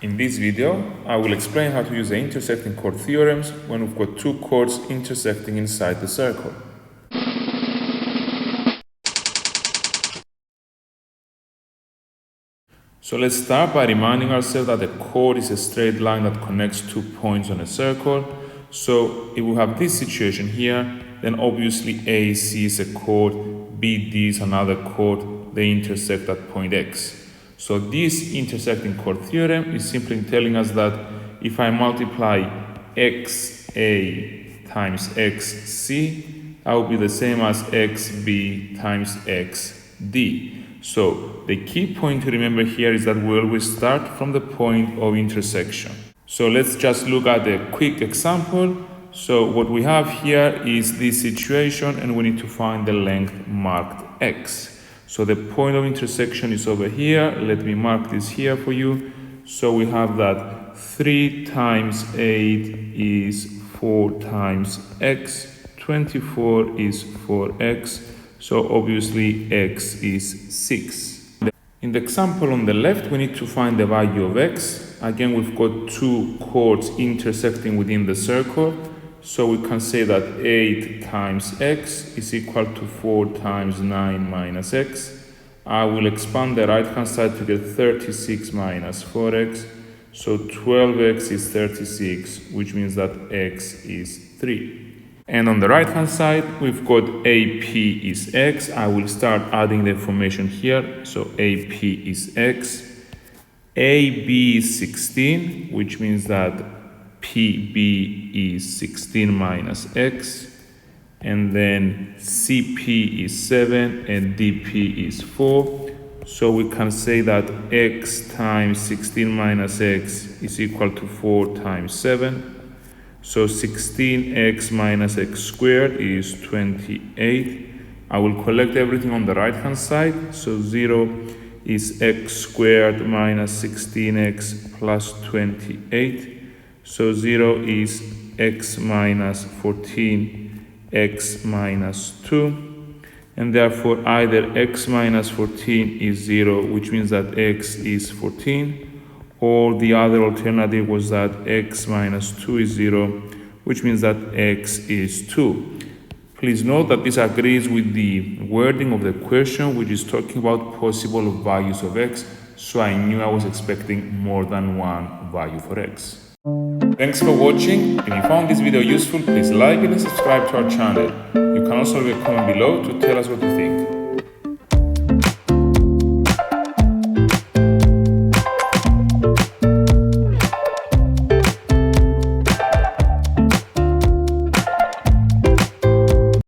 In this video, I will explain how to use the intersecting chord theorems when we've got two chords intersecting inside the circle. So let's start by reminding ourselves that a chord is a straight line that connects 2 points on a circle. So if we have this situation here, then obviously AC is a chord, BD is another chord, they intersect at point X. So this intersecting chord theorem is simply telling us that if I multiply XA times XC, that will be the same as XB times XD. So the key point to remember here is that we always start from the point of intersection. So let's just look at a quick example. So what we have here is this situation, and we need to find the length marked X. So the point of intersection is over here. Let me mark this here for you. So we have that 3 times 8 is 4 times X, 24 is 4X. So obviously X is 6. In the example on the left, we need to find the value of X. Again, we've got two chords intersecting within the circle. So we can say that 8 times X is equal to 4 times 9 minus X. I will expand the right hand side to get 36 minus 4X. So 12X is 36, which means that X is 3. And on the right hand side, we've got AP is X. I will start adding the information here. So AP is X. AB is 16, which means that PB is 16 minus X. And then CP is 7 and DP is 4. So we can say that X times 16 minus X is equal to 4 times 7. So 16x minus x squared is 28. I will collect everything on the right hand side. So 0 is x squared minus 16x plus 28. So 0 is x minus 14, x minus 2. And therefore either x minus 14 is 0, which means that x is 14. Or the other alternative was that x minus 2 is 0, which means that x is 2. Please note that this agrees with the wording of the question, which is talking about possible values of x, so I knew I was expecting more than one value for x. Thanks for watching. If you found this video useful, please like it and subscribe to our channel. You can also leave a comment below to tell us what you think.